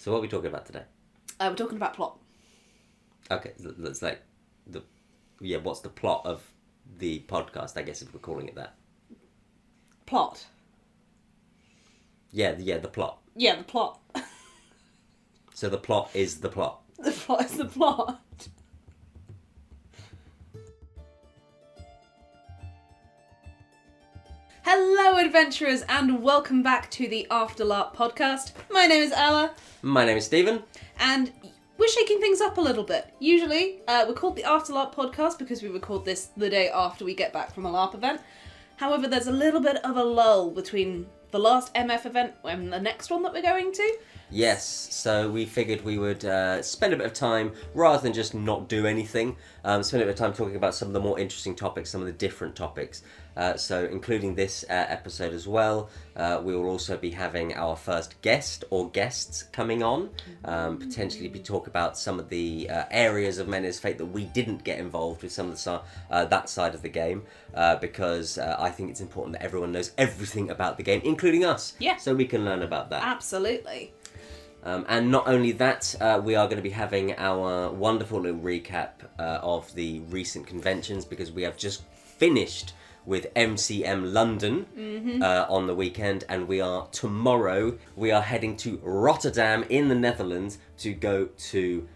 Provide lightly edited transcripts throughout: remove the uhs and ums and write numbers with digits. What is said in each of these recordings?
So what are we talking about today? We're talking about plot. Okay, that's like what's the plot of the podcast, I guess, if we're calling it that? Plot. Yeah, the plot. Yeah, the plot. So the plot is the plot. The plot is the plot. Hello, adventurers, and welcome back to the After LARP podcast. My name is Ella. My name is Stephen. And we're shaking things up a little bit. Usually, we're called the After LARP podcast because we record this the day after we get back from a LARP event. However, there's a little bit of a lull between the last MF event and the next one that we're going to. Yes, so we figured we would spend a bit of time, rather than just not do anything, spend a bit of time talking about some of the more interesting topics, some of the different topics. So including this episode as well, we will also be having our first guest or guests coming on, potentially talk about some of the areas of Menhir's Fate that we didn't get involved with, some of the that side of the game, because I think it's important that everyone knows everything about the game, including us, so we can learn about that. Absolutely. And not only that, we are going to be having our wonderful little recap of the recent conventions, because we have just finished with MCM London on the weekend, and tomorrow we are heading to Rotterdam in the Netherlands to go to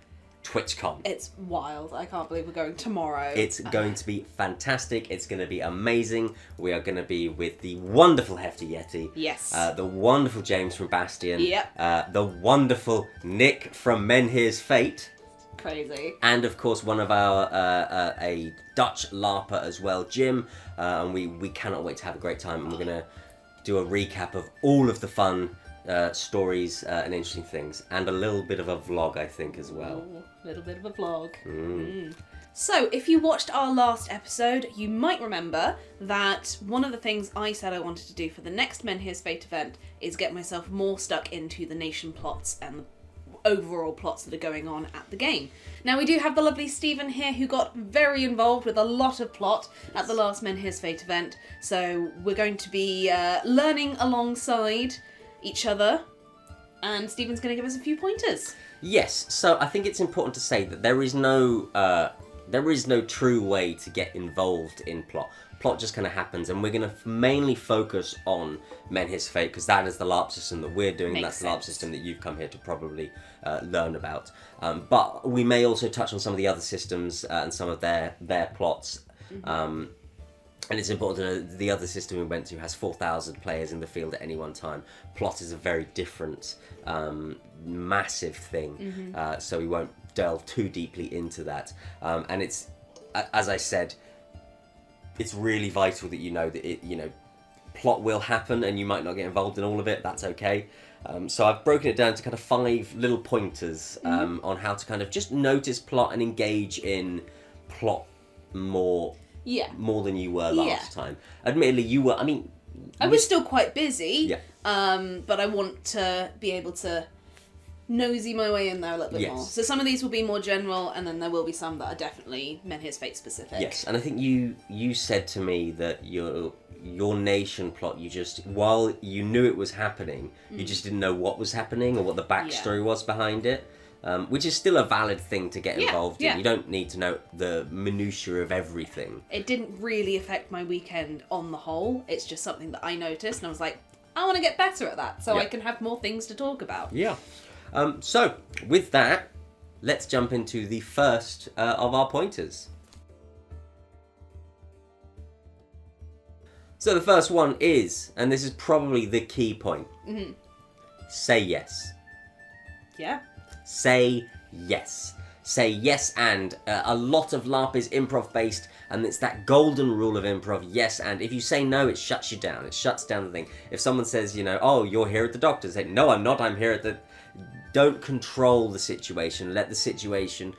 TwitchCon. It's wild. I can't believe we're going tomorrow. It's going to be fantastic. It's going to be amazing. We are going to be with the wonderful Hefty Yeti. Yes. The wonderful James from Bastion. Yep. The wonderful Nick from Menhir's Fate. Crazy. And of course one of our a Dutch LARPer as well, Jim, and we cannot wait to have a great time, and we're going to do a recap of all of the fun stories and interesting things, and a little bit of a vlog, I think, as well. A little bit of a vlog. So, if you watched our last episode, you might remember that one of the things I said I wanted to do for the next Menhir's Fate event is get myself more stuck into the nation plots and the overall plots that are going on at the game. Now, we do have the lovely Stephen here, who got very involved with a lot of plot at the last Menhir's Fate event, so we're going to be learning alongside each other, and Stephen's going to give us a few pointers. Yes, so I think it's important to say that there is no true way to get involved in plot. Plot just kind of happens, and we're going to mainly focus on Menhir's Fate, because that is the LARP system that we're doing, and that's the LARP system that you've come here to probably learn about. But we may also touch on some of the other systems and some of their plots. And it's important to know the other system we went to has 4,000 players in the field at any one time. Plot is a very different, massive thing, so we won't delve too deeply into that. And it's, as I said, it's really vital that you know that plot will happen, and you might not get involved in all of it. That's okay. So I've broken it down to kind of 5 little pointers on how to kind of just notice plot and engage in plot more than you were last time. Admittedly, you were. I was still quite busy. Yeah. But I want to be able to nosy my way in there a little bit more. So some of these will be more general, and then there will be some that are definitely Menhir's Fate specific. Yes, and I think you said to me that your nation plot, while you knew it was happening, you just didn't know what was happening or what the backstory was behind it. Which is still a valid thing to get involved in. You don't need to know the minutiae of everything. It didn't really affect my weekend on the whole. It's just something that I noticed, and I was like, I want to get better at that, so I can have more things to talk about. Yeah. So, with that, let's jump into the first of our pointers. So the first one is, and this is probably the key point, say yes. Yeah. Say yes. Say yes, and a lot of LARP is improv based, and it's that golden rule of improv, yes, and if you say no, it shuts you down. It shuts down the thing. If someone says, oh, you're here at the doctor's, say, no, I'm not, I'm here at the... Don't control the situation. Let the situation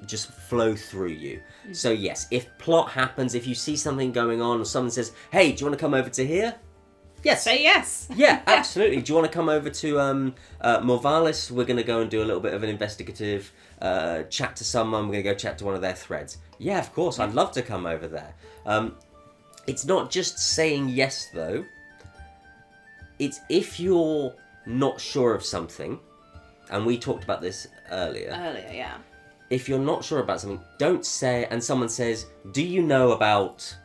just flow through you. So yes, if plot happens, if you see something going on, or someone says, hey, do you want to come over to here? Yes. Say yes. Yeah, absolutely. Do you want to come over to Morvalis? We're going to go and do a little bit of an investigative chat to someone. We're going to go chat to one of their threads. Yeah, of course. I'd love to come over there. It's not just saying yes, though. It's if you're not sure of something, and we talked about this earlier. Earlier, yeah. If you're not sure about something, don't say, and someone says, do you know about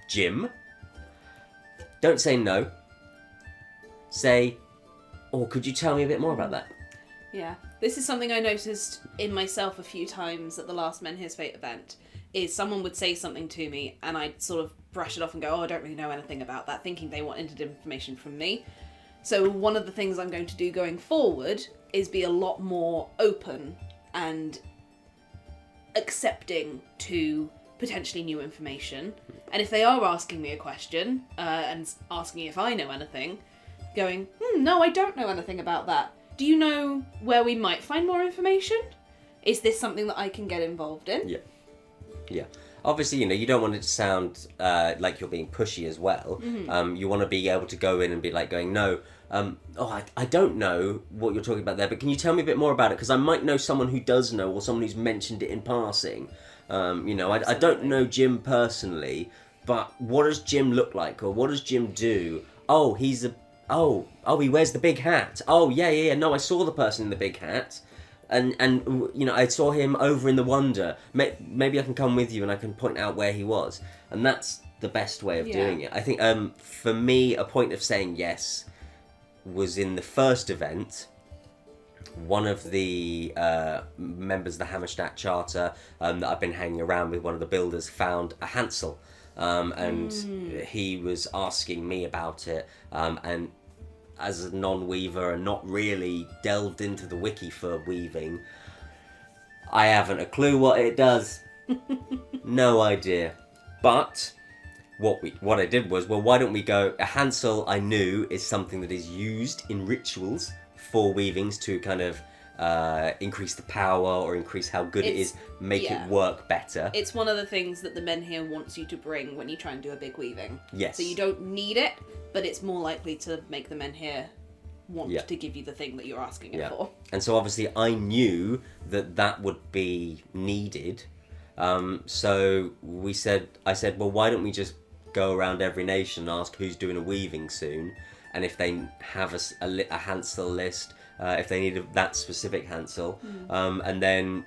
Jim? Don't say no. Say, oh, could you tell me a bit more about that? Yeah. This is something I noticed in myself a few times at the last Menhir's Fate event, is someone would say something to me and I'd sort of brush it off and go, oh, I don't really know anything about that, thinking they wanted information from me. So one of the things I'm going to do going forward is be a lot more open and accepting to potentially new information. And if they are asking me a question and asking if I know anything, going, no, I don't know anything about that. Do you know where we might find more information? Is this something that I can get involved in? Yeah. Yeah. Obviously, you don't want it to sound like you're being pushy as well. Mm-hmm. You want to be able to go in and be like going, no, I don't know what you're talking about there, but can you tell me a bit more about it? Because I might know someone who does know, or someone who's mentioned it in passing. I don't know Jim personally, but what does Jim look like? Or what does Jim do? Oh, he wears the big hat. Oh, yeah, no, I saw the person in the big hat. And I saw him over in the Wonder. Maybe I can come with you and I can point out where he was. And that's the best way of doing it. I think for me, a point of saying yes was in the first event. One of the members of the Hammerstadt Charter that I've been hanging around with, one of the builders, found a Hansel. And he was asking me about it. And as a non-weaver and not really delved into the wiki for weaving, I haven't a clue what it does. No idea. But what I did was, well, why don't we go... A Hansel, I knew, is something that is used in rituals for weavings to kind of increase the power or increase how good it is, make it work better. It's one of the things that the Menhir wants you to bring when you try and do a big weaving. Yes. So you don't need it, but it's more likely to make the Menhir want to give you the thing that you're asking it for. And so obviously I knew that would be needed. So I said, well, why don't we just go around every nation and ask who's doing a weaving soon, and if they have a Hansel list, if they need that specific Hansel, and then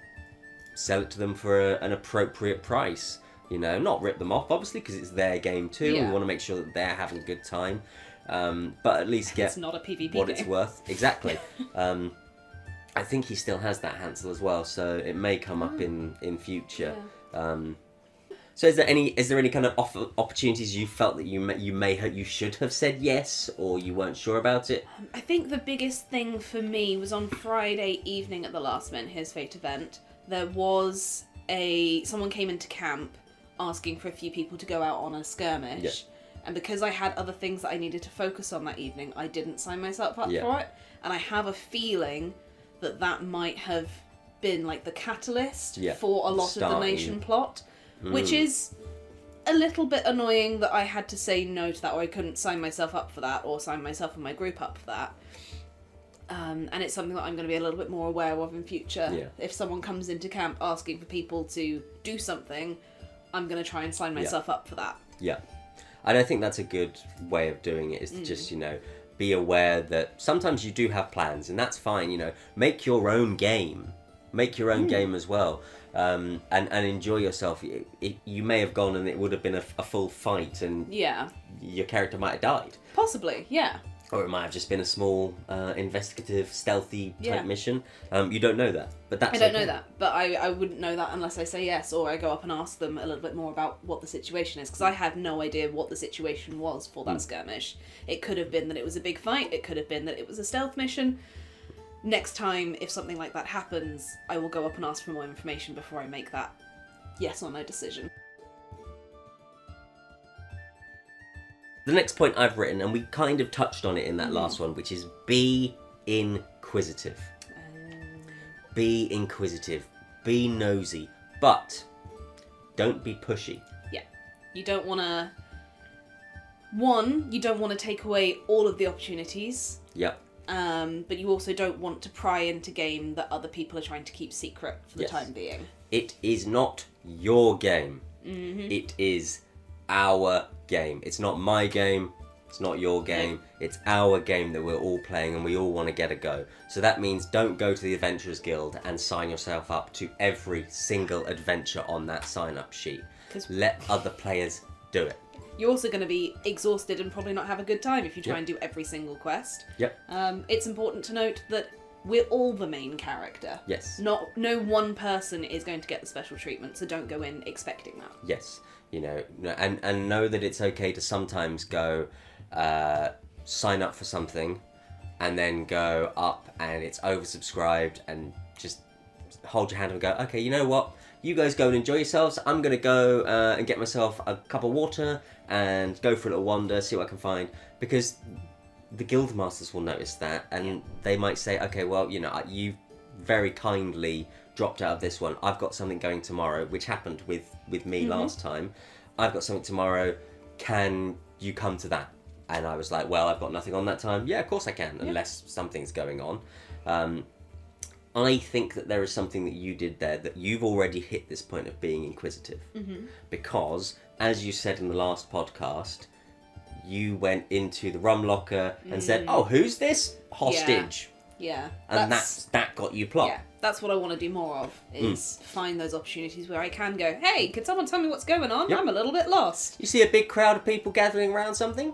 sell it to them for an appropriate price. Not rip them off, obviously, because it's their game too. We want to make sure that they're having a good time, but at least get it's not a PvP what game. It's worth. Exactly. I think he still has that Hansel as well, so it may come up in future. Yeah. So is there any kind of opportunities you felt that you should have said yes, or you weren't sure about it? I think the biggest thing for me was on Friday evening at the last Menhir's Fate event. There was someone came into camp asking for a few people to go out on a skirmish, and because I had other things that I needed to focus on that evening, I didn't sign myself up for it. And I have a feeling that might have been like the catalyst for a lot of the nation plot. Which is a little bit annoying that I had to say no to that, or I couldn't sign myself up for that, or sign myself and my group up for that. And it's something that I'm going to be a little bit more aware of in future. Yeah. If someone comes into camp asking for people to do something, I'm going to try and sign myself up for that. Yeah. And I think that's a good way of doing it, is to just, be aware that sometimes you do have plans, and that's fine, make your own game. Make your own game as well. And enjoy yourself. You may have gone and it would have been a full fight, and your character might have died. Possibly, yeah. Or it might have just been a small, investigative, stealthy type mission. You don't know that, but that's I don't know that, but I wouldn't know that unless I say yes, or I go up and ask them a little bit more about what the situation is, because I had no idea what the situation was for that skirmish. It could have been that it was a big fight, it could have been that it was a stealth mission. Next time, if something like that happens, I will go up and ask for more information before I make that yes or no decision. The next point I've written, and we kind of touched on it in that last one, which is be inquisitive. Be inquisitive. Be nosy. But don't be pushy. Yeah. You don't want to... you don't want to take away all of the opportunities. Yep. But you also don't want to pry into game that other people are trying to keep secret for the time being. It is not your game. It is our game. It's not my game. It's not your game. It's our game that we're all playing, and we all want to get a go. So that means don't go to the Adventurers Guild and sign yourself up to every single adventure on that sign-up sheet. Let other players do it. You're also going to be exhausted and probably not have a good time if you try and do every single quest. Yep. It's important to note that we're all the main character. Yes. No one person is going to get the special treatment, so don't go in expecting that. Yes. You know, and know that it's okay to sometimes go sign up for something and then go up and it's oversubscribed, and just hold your hand and go, okay, you know what? You guys go and enjoy yourselves. I'm going to go and get myself a cup of water and go for a little wander, see what I can find. Because the guild masters will notice that, and they might say, okay, well, you know, you very kindly dropped out of this one. I've got something going tomorrow, which happened with me last time. I've got something tomorrow. Can you come to that? And I was like, well, I've got nothing on that time. Yeah, of course I can, unless something's going on. I think that there is something that you did there, that you've already hit this point of being inquisitive. Because, as you said in the last podcast, you went into the rum locker and said, oh, who's this hostage? Yeah. And that got you plot. Yeah, that's what I want to do more of, is find those opportunities where I can go, hey, can someone tell me what's going on? I'm a little bit lost. You see a big crowd of people gathering around something?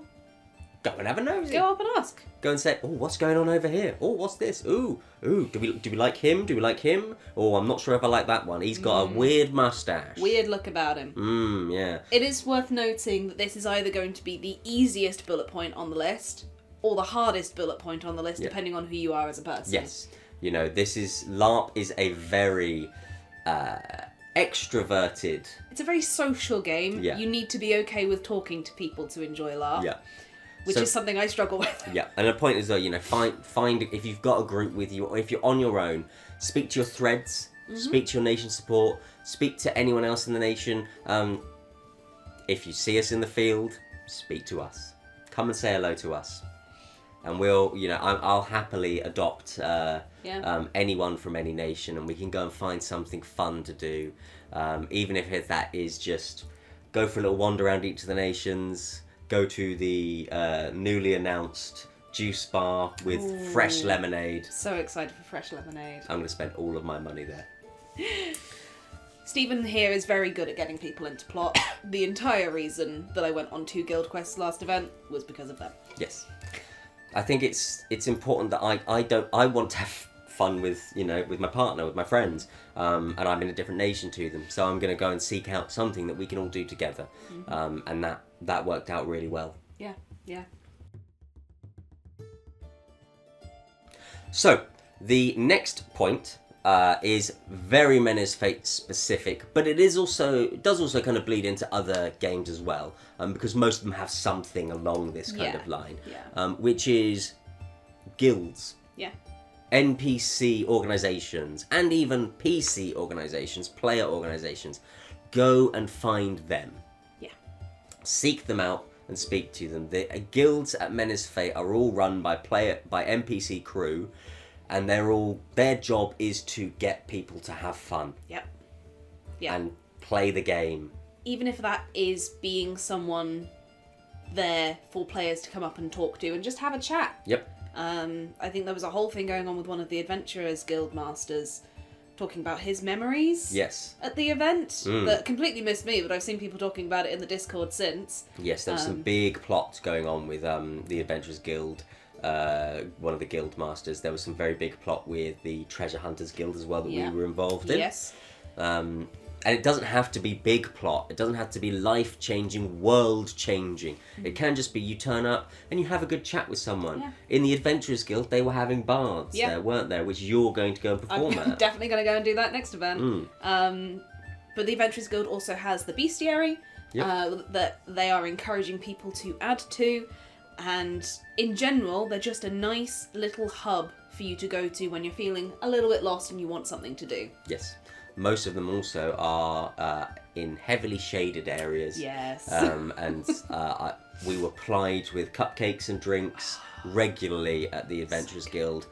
Go and have a nosy. Go up and ask. Go and say, oh, what's going on over here? Oh, what's this? Ooh, do we like him? Do we like him? Oh, I'm not sure if I like that one. He's got a weird mustache. Weird look about him. Yeah. It is worth noting that this is either going to be the easiest bullet point on the list or the hardest bullet point on the list, depending on who you are as a person. Yes. You know, LARP is a very extroverted... It's a very social game. Yeah. You need to be okay with talking to people to enjoy LARP. Yeah. Which is something I struggle with. Yeah, and the point is though, you know, find if you've got a group with you, or if you're on your own, speak to your threads, speak to your nation support, speak to anyone else in the nation. If you see us in the field, speak to us. Come and say hello to us, and we'll, you know, I'll happily adopt anyone from any nation, and we can go and find something fun to do, even if that is just go for a little wander around each of the nations. Go to the newly announced juice bar with fresh lemonade. So excited for fresh lemonade. I'm going to spend all of my money there. Stephen here is very good at getting people into plot. The entire reason that I went on 2 guild quests last event was because of that. Yes. I think it's important that I want to have fun with, you know, with my partner, with my friends, and I'm in a different nation to them, so I'm going to go and seek out something that we can all do together, and that worked out really well. Yeah. So the next point is very Menhir's Fate specific, but it does also kind of bleed into other games as well, because most of them have something along this kind of line, which is guilds. Yeah. NPC organizations and even PC organizations, player organizations. Go and find them. Yeah. Seek them out and speak to them. The guilds at Menhir's Fate are all run by NPC crew, and their job is to get people to have fun. Yep. Yeah. And play the game. Even if that is being someone there for players to come up and talk to and just have a chat. Yep. I think there was a whole thing going on with one of the Adventurers Guild Masters talking about his memories at the event that completely missed me, but I've seen people talking about it in the Discord since. Yes, there was some big plots going on with the Adventurers Guild, one of the guild masters. There was some very big plot with the Treasure Hunters Guild as well that we were involved in. Yes. And it doesn't have to be big plot. It doesn't have to be life-changing, world-changing. It can just be you turn up and you have a good chat with someone. Yeah. In the Adventurers Guild, they were having bards there, weren't there? Which you're going to go and perform I'm at. definitely going to go and do that next event. But the Adventurers Guild also has the Bestiary that they are encouraging people to add to. And in general, they're just a nice little hub for you to go to when you're feeling a little bit lost and you want something to do. Yes. Most of them also are in heavily shaded areas. Yes. And we were plied with cupcakes and drinks regularly at the Adventurers Guild.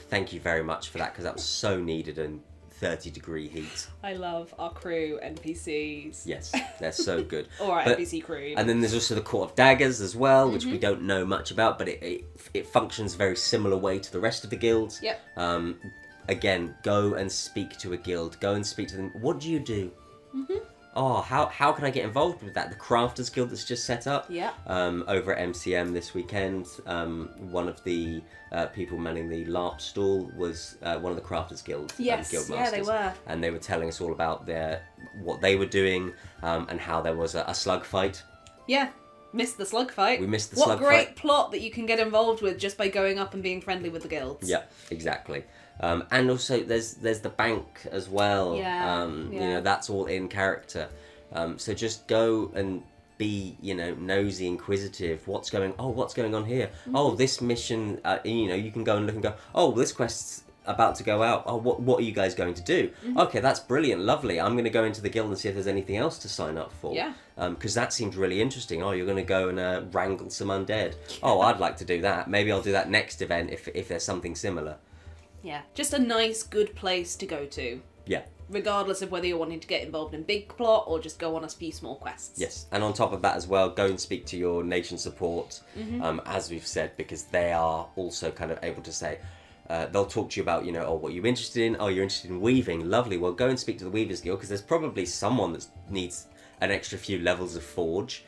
Thank you very much for that, because that was so needed, and 30-degree heat. I love our crew NPCs. Yes, they're so good. Or our But- NPC crew. Even. And then there's also the Court of Daggers as well, which we don't know much about, but it functions very similar way to the rest of the guilds. Yep. Again, go and speak to a guild. Go and speak to them. What do you do? Oh, how can I get involved with that? The Crafters Guild that's just set up. Yeah. Over at MCM this weekend, one of the people manning the LARP stall was one of the Crafters Guild Yes, guild yeah, masters. they were. And they were telling us all about what they were doing and how there was a slug fight. Yeah. Missed the slug fight. We missed the what slug great fight. plot that you can get involved with just by going up and being friendly with the guilds. Yeah, exactly. And also there's the bank as well. Yeah, You know, that's all in character. So just go and be, you know, nosy, inquisitive. What's going on here? Oh, this mission, you know, you can go and look and go, oh, this quest's about to go out. Oh, what are you guys going to do? Okay, that's brilliant, lovely. I'm going to go into the guild and see if there's anything else to sign up for. Yeah. Because that seems really interesting. Oh, you're going to go and wrangle some undead. Oh, I'd like to do that. Maybe I'll do that next event if there's something similar. Yeah. Just a nice, good place to go to. Yeah. Regardless of whether you're wanting to get involved in big plot or just go on a few small quests. Yes, and on top of that as well, go and speak to your nation support, as we've said, because they are also kind of able to say, they'll talk to you about, you know, what you're interested in. Oh, you're interested in weaving. Lovely. Well, go and speak to the Weavers Guild, because there's probably someone that needs an extra few levels of forge.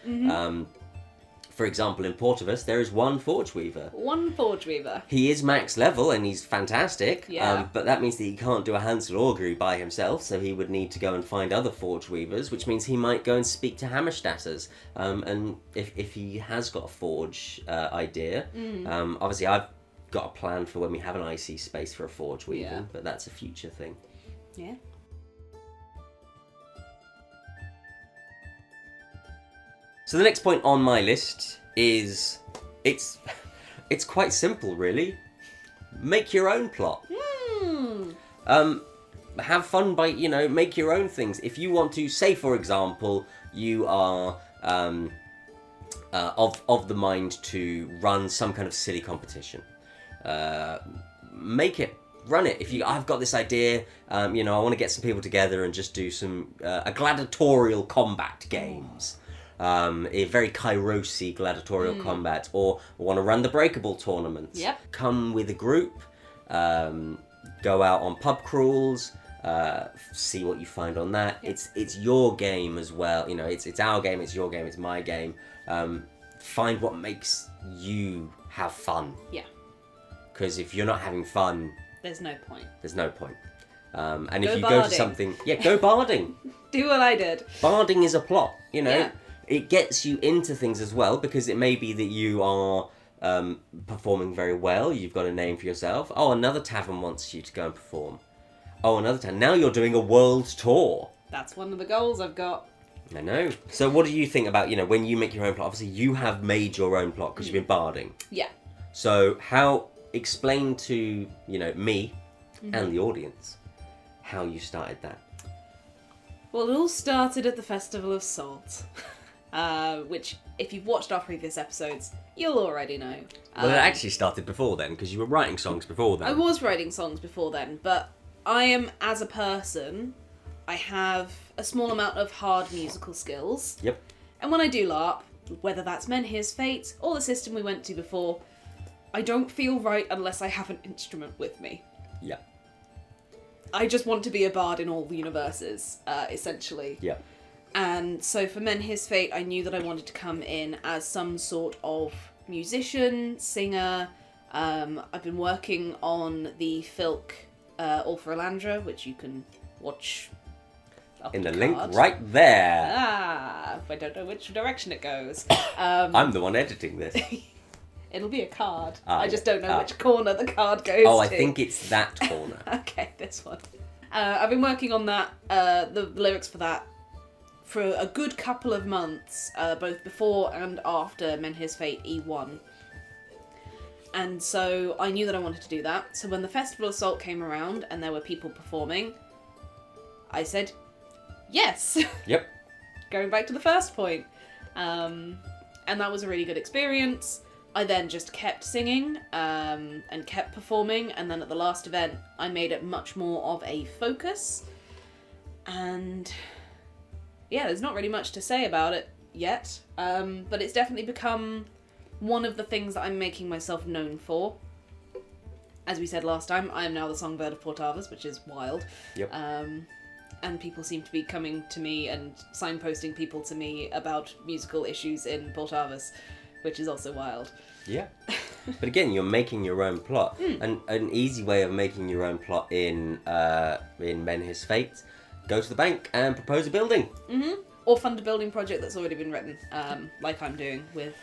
For example, in Portivus, there is one forge weaver. One forge weaver. He is max level and he's fantastic, Yeah. but that means that he can't do a Hansel Augury by himself, so he would need to go and find other forge weavers, which means he might go and speak to Hammerstatters. And if he has got a forge idea, obviously I've got a plan for when we have an IC space for a forge weaver, Yeah. but that's a future thing. Yeah. So the next point on my list is, it's quite simple really. Make your own plot. Have fun by, you know, make your own things. If you want to, say for example, you are of the mind to run some kind of silly competition. Make it. Run it. I've got this idea, you know, I want to get some people together and just do some a gladiatorial combat games. A very Kairosi gladiatorial combat, or want to run the Breakable tournaments. Yep. Come with a group, go out on pub crawls, see what you find on that. Yep. It's your game as well. You know, it's our game, it's your game, it's my game. Find what makes you have fun. Yeah. Because if you're not having fun, There's no point. there's no point. And if Go you go to barding. something, go barding. Do what I did. Barding is a plot, you know. Yeah. It gets you into things as well, because it may be that you are performing very well, you've got a name for yourself. Oh, another tavern wants you to go and perform. Oh, another tavern. Now you're doing a world tour. That's one of the goals I've got. I know. So what do you think about, you know, when you make your own plot? Obviously you have made your own plot because you've been barding. Yeah. So explain to, you know, me and the audience how you started that. Well, it all started at the Festival of Salt. Which, if you've watched our previous episodes, you'll already know. Well, it actually started before then, because you were writing songs before then. I was writing songs before then, but I am, as a person, I have a small amount of hard musical skills. Yep. And when I do LARP, whether that's Menhir's Fate or the system we went to before, I don't feel right unless I have an instrument with me. Yeah. I just want to be a bard in all the universes, essentially. Yeah. And so for Menhir's Fate, I knew that I wanted to come in as some sort of musician, singer. I've been working on the Filk All for Elandra, which you can watch up In the card. link right there. I don't know which direction it goes. I'm the one editing this. It'll be a card. Ah, I just don't know ah. which corner the card goes Oh, to. I think it's that corner. Okay, this one. I've been working on that, the lyrics for that, for a good couple of months, both before and after Menhir's Fate E1. And so I knew that I wanted to do that. So when the Festival of Salt came around and there were people performing, I said, yes! Yep. Going back to the first point. And that was a really good experience. I then just kept singing and kept performing, and then at the last event I made it much more of a focus. And yeah, there's not really much to say about it yet, but it's definitely become one of the things that I'm making myself known for. As we said last time, I am now the songbird of Portavas, which is wild. Yep. And people seem to be coming to me and signposting people to me about musical issues in Portavas, which is also wild. Yeah. But again, you're making your own plot. And an easy way of making your own plot in Menhir's Fate, go to the bank and propose a building. Mm-hmm. Or fund a building project that's already been written, like I'm doing with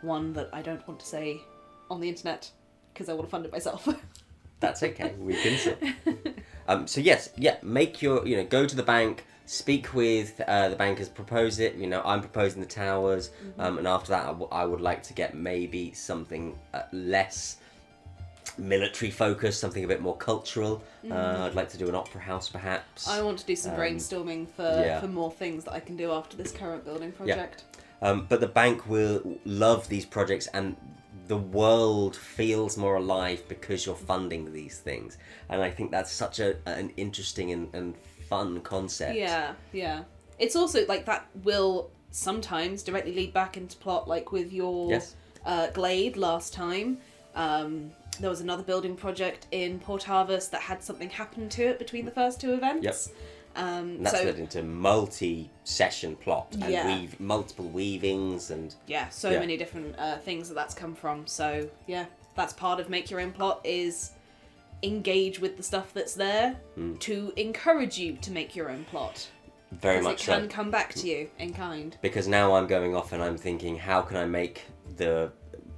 one that I don't want to say on the internet because I want to fund it myself. That's okay. We can see. So yes, make your, go to the bank, speak with the bankers, propose it. I'm proposing the towers, and after that, I would like to get maybe something less military focused, something a bit more cultural. I'd like to do an opera house, perhaps. I want to do some brainstorming for more things that I can do after this current building project. But the bank will love these projects, and the world feels more alive because you're funding these things. And I think that's such an interesting and fun concept. Yeah. It's also like that will sometimes directly lead back into plot, like with your Glade last time. There was another building project in Portavas that had something happen to it between the first two events. Yep. And that's led into multi-session plot and multiple weavings and many different things that's come from. So that's part of Make Your Own Plot, is engage with the stuff that's there to encourage you to make your own plot. Very much so. It can come back to you in kind. Because now I'm going off and I'm thinking, how can I make the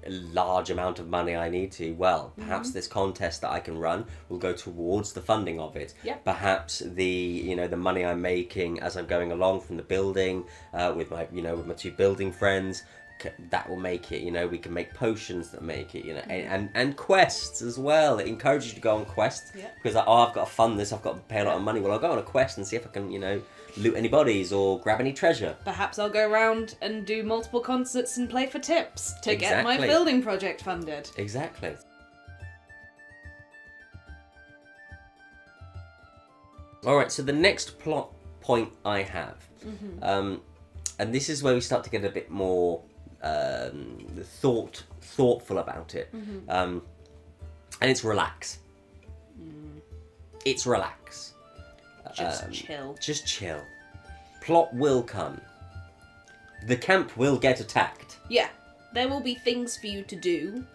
large amount of money I need to? Well, perhaps this contest that I can run will go towards the funding of it. Yep. Perhaps the the money I'm making as I'm going along from the building with my with my two building friends, that will make it. We can make potions that make it. And quests as well. It encourages you to go on quests because I've got to fund this. I've got to pay a lot of money. Well, I'll go on a quest and see if I can loot any bodies or grab any treasure. Perhaps I'll go around and do multiple concerts and play for tips to get my building project funded. Exactly. Alright, so the next plot point I have, and this is where we start to get a bit more thoughtful about it, and it's relax. It's relax. Just chill. Just chill. Plot will come. The camp will get attacked. Yeah. There will be things for you to do.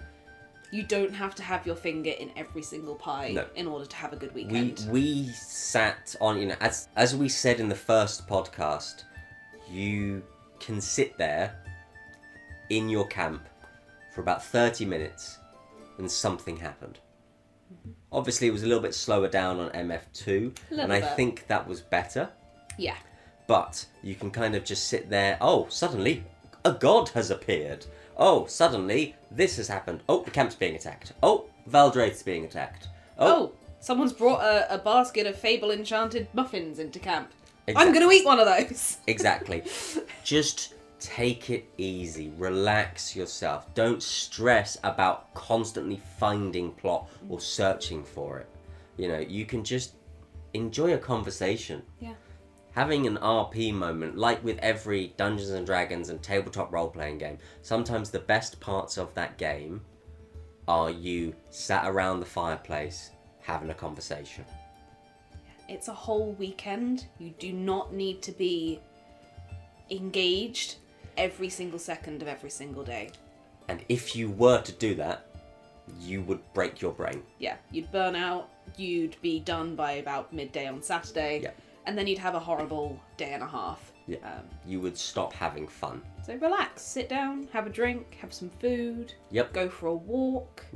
You don't have to have your finger in every single pie in order to have a good weekend. We sat on, as we said in the first podcast, you can sit there in your camp for about 30 minutes and something happened. Obviously, it was a little bit slower down on MF2, and I think that was better. Yeah. But you can kind of just sit there. Oh, suddenly a god has appeared. Oh, suddenly this has happened. Oh, the camp's being attacked. Oh, Valdraith's being attacked. Oh, someone's brought a basket of Fable enchanted muffins into camp. Exactly. I'm going to eat one of those. Exactly. Just take it easy. Relax yourself. Don't stress about constantly finding plot or searching for it. You can just enjoy a conversation. Yeah. Having an RP moment, like with every Dungeons and Dragons and tabletop role-playing game, sometimes the best parts of that game are you sat around the fireplace having a conversation. It's a whole weekend. You do not need to be engaged every single second of every single day. And if you were to do that, you would break your brain. Yeah, you'd burn out, you'd be done by about midday on Saturday, and then you'd have a horrible day and a half. Yeah. You would stop having fun. So relax, sit down, have a drink, have some food, go for a walk,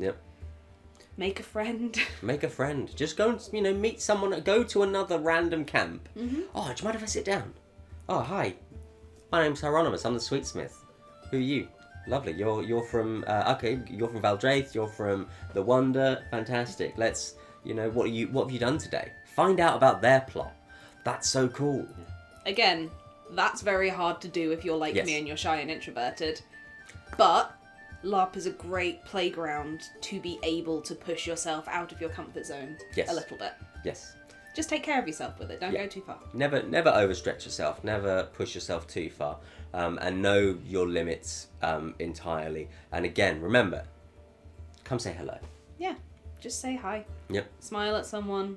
make a friend. Make a friend. Just go and, meet someone, go to another random camp. Oh, do you mind if I sit down? Oh, hi. My name's Hieronymus, I'm the Sweetsmith. Who are you? Lovely. You're from you're from Valdraith, you're from The Wonder. Fantastic. Let's what have you done today? Find out about their plot. That's so cool. Again, that's very hard to do if you're like me and you're shy and introverted. But LARP is a great playground to be able to push yourself out of your comfort zone a little bit. Yes. Just take care of yourself with it. Don't go too far. Never overstretch yourself. Never push yourself too far. And know your limits entirely. And again, remember, come say hello. Yeah. Just say hi. Yep. Smile at someone.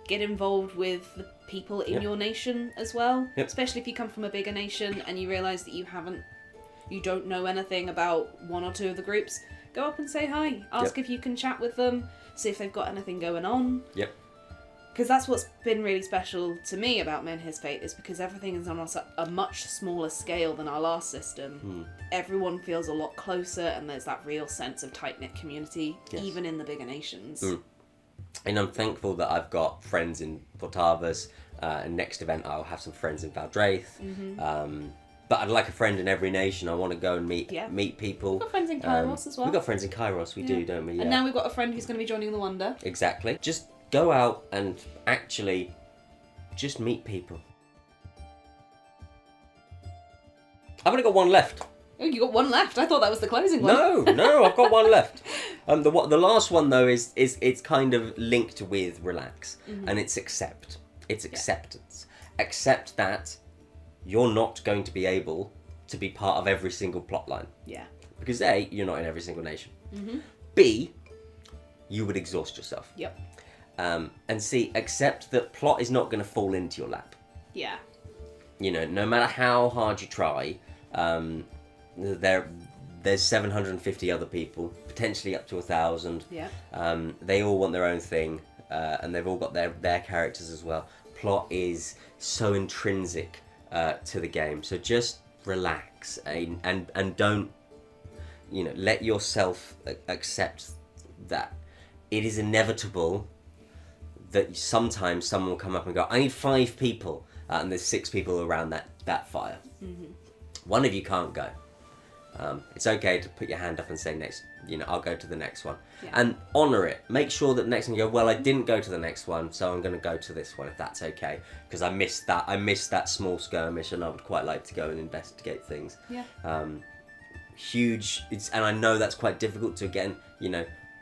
Get involved with the people in your nation as well. Yep. Especially if you come from a bigger nation and you realise that you don't know anything about one or two of the groups. Go up and say hi. Ask if you can chat with them. See if they've got anything going on. Yep. Because that's what's been really special to me about Menhir's Fate, is because everything is on a much smaller scale than our last system. Everyone feels a lot closer, and there's that real sense of tight-knit community, even in the bigger nations. And I'm thankful that I've got friends in Portavas, and next event I'll have some friends in Valdraith. But I'd like a friend in every nation. I want to go and meet people. We've got friends in Kairos as well. We've got friends in Kairos, we do, don't we? And now we've got a friend who's going to be joining the Wonder. Exactly. Just go out and actually just meet people. I've only got one left. Oh, you got one left. I thought that was the closing one. No, I've got one left. The last one though is it's kind of linked with relax, and it's accept. It's acceptance. Accept that you're not going to be able to be part of every single plot line. Yeah. Because A, you're not in every single nation. B, you would exhaust yourself. Yep. And C, accept that plot is not going to fall into your lap. Yeah. You know, no matter how hard you try, there's 750 other people, potentially up to 1,000. Yeah. They all want their own thing, and they've all got their characters as well. Plot is so intrinsic to the game, so just relax and don't, let yourself accept that it is inevitable that sometimes someone will come up and go, I need 5 people, and there's 6 people around that fire. One of you can't go. It's okay to put your hand up and say next, I'll go to the next one. And honour it. Make sure that next one you go, well, I didn't go to the next one, so I'm going to go to this one if that's okay. Because I missed that small skirmish, and I would quite like to go and investigate things. Yeah. Huge, and I know that's quite difficult to, again,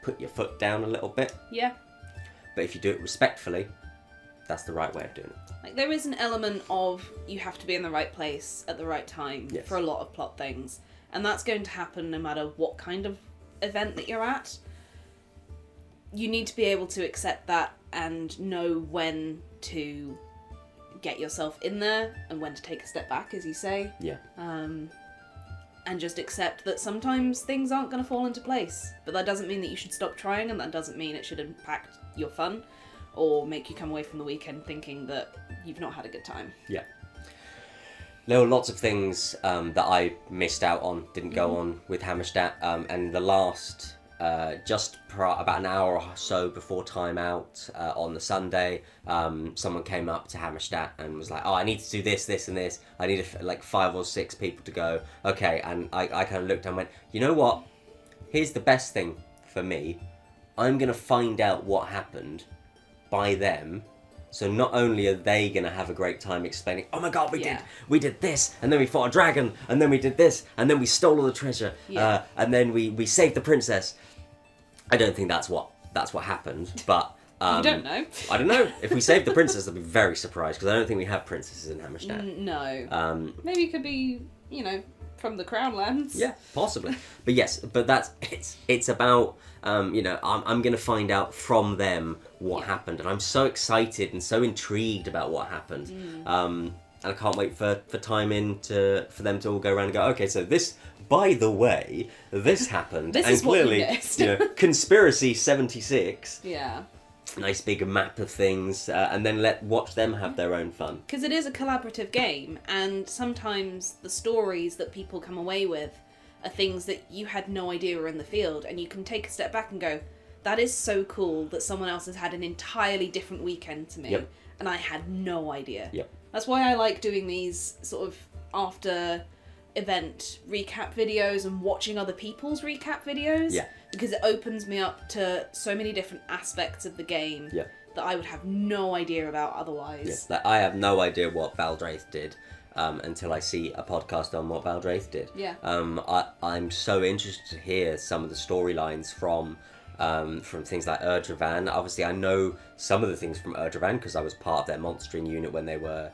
put your foot down a little bit. Yeah. But if you do it respectfully, that's the right way of doing it. Like, there is an element of you have to be in the right place at the right time for a lot of plot things. And that's going to happen no matter what kind of event that you're at. You need to be able to accept that and know when to get yourself in there and when to take a step back, as you say. Yeah. And just accept that sometimes things aren't going to fall into place. But that doesn't mean that you should stop trying, and that doesn't mean it should impact your fun or make you come away from the weekend thinking that you've not had a good time. Yeah. There were lots of things that I missed out on, didn't go on with Hammerstadt, and the last, about an hour or so before time out on the Sunday, someone came up to Hammerstadt and was like, oh, I need to do this, this and this. I need 5 or 6 people to go. Okay, and I kind of looked and went, you know what? Here's the best thing for me. I'm going to find out what happened by them. So not only are they going to have a great time explaining, oh my god, we did this, and then we fought a dragon, and then we did this, and then we stole all the treasure, and then we saved the princess. I don't think that's what happened, but... you don't know. I don't know. If we saved the princess, I'd be very surprised, because I don't think we have princesses in Hammerstadt. No. Maybe it could be, from the Crown Lands. Yeah, possibly. But yes, it's about, I'm going to find out from them what happened. And I'm so excited and so intrigued about what happened. And I can't wait for time for them to all go around and go, okay, so this, by the way, this happened. This and is clearly, what you missed. Conspiracy 76. Yeah. Nice big map of things, and then watch them have their own fun. Because it is a collaborative game, and sometimes the stories that people come away with are things that you had no idea were in the field, and you can take a step back and go, that is so cool that someone else has had an entirely different weekend to me, and I had no idea. Yep. That's why I like doing these sort of after event recap videos and watching other people's recap videos. Yeah. Because it opens me up to so many different aspects of the game that I would have no idea about otherwise. Yes, I have no idea what Valdraith did. until I see a podcast on what Valdraith did. Yeah. I'm so interested to hear some of the storylines from things like Erdrevan. Obviously, I know some of the things from Erdrevan because I was part of their monstering unit when they were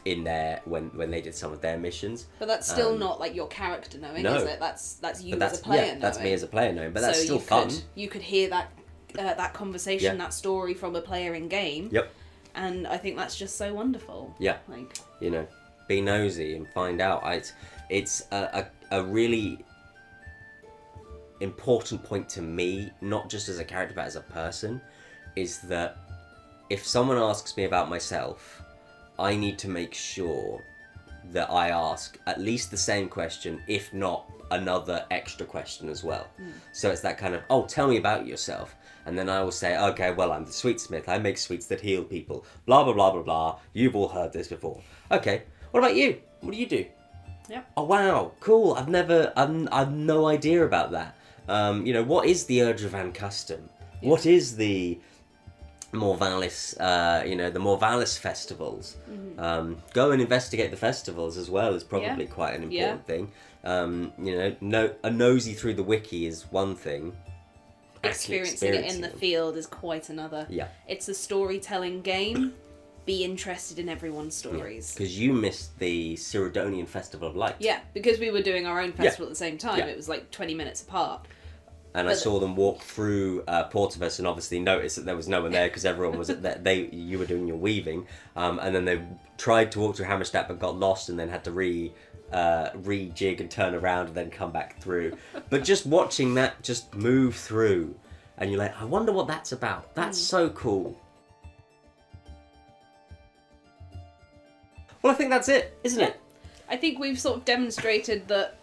in there when they did some of their missions. But that's still not like your character knowing, no. is it? That's you as a player knowing. That's me as a player knowing, but that's still fun. You could hear that conversation, that story from a player in game. Yep. And I think that's just so wonderful. Yeah. Like, you know, be nosy and find out. It's a really important point to me, not just as a character but as a person, is that if someone asks me about myself, I need to make sure that I ask at least the same question, if not another extra question as well. So it's that kind of, oh, tell me about yourself. And then I will say, okay, well, I'm the sweetsmith. I make sweets that heal people. Blah, blah, blah, blah, blah. You've all heard this before. Okay, what about you? What do you do? Yep. Oh, wow, cool. I've no idea about that. What is the Erdrevan custom? Yeah. What is the Morvalis, the Morvalis festivals? Go and investigate the festivals as well is probably quite an important thing. A nosy through the wiki is one thing. Experiencing it in the field is quite another. Yeah. It's a storytelling game. Be interested in everyone's stories. Because you missed the Cyrodian Festival of Light. Yeah, because we were doing our own festival at the same time. Yeah. It was like 20 minutes apart. And I saw them walk through Portivus and obviously noticed that there was no one there because everyone was you were doing your weaving. And then they tried to walk through Hammerstadt but got lost and then had to rejig and turn around and then come back through. But just watching that just move through and you're like, I wonder what that's about. That's so cool. Well, I think that's it, isn't it? I think we've sort of demonstrated that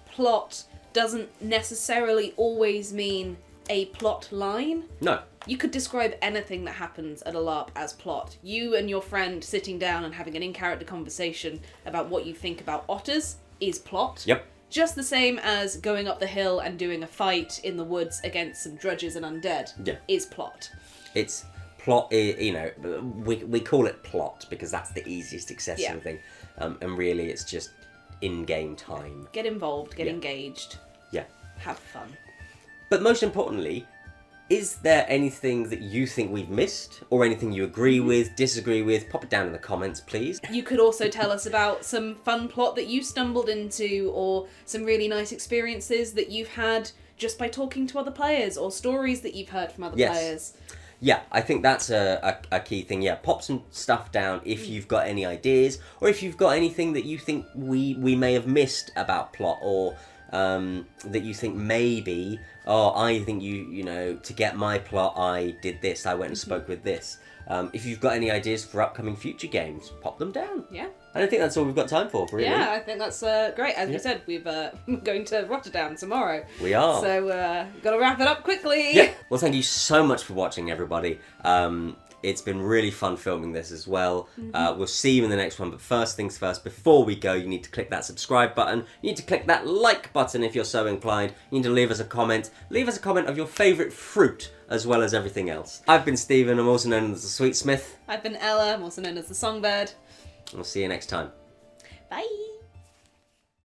plot doesn't necessarily always mean a plot line. No. You could describe anything that happens at a LARP as plot. You and your friend sitting down and having an in-character conversation about what you think about otters is plot. Yep. Just the same as going up the hill and doing a fight in the woods against some drudges and undead is plot. It's plot, we call it plot because that's the easiest accessible thing. And really it's just in-game time. Get involved, get engaged. Yeah. Have fun. But most importantly, is there anything that you think we've missed? Or anything you agree with, disagree with? Pop it down in the comments, please. You could also tell us about some fun plot that you stumbled into or some really nice experiences that you've had just by talking to other players or stories that you've heard from other players. Yeah, I think that's a key thing. Yeah, pop some stuff down if you've got any ideas or if you've got anything that you think we may have missed about plot or that you think maybe, I think to get my plot I did this, I went and spoke with this. If you've got any ideas for upcoming future games, pop them down. Yeah. And I think that's all we've got time for, really. Yeah, I think that's great. As we said, we're going to Rotterdam tomorrow. We are. So, got to wrap it up quickly. Yeah. Well, thank you so much for watching, everybody. It's been really fun filming this as well. We'll see you in the next one, but first things first, before we go, you need to click that subscribe button. You need to click that like button if you're so inclined. You need to leave us a comment. Leave us a comment of your favourite fruit, as well as everything else. I've been Stephen, I'm also known as the Sweetsmith. I've been Ella, I'm also known as the Songbird. We'll see you next time. Bye!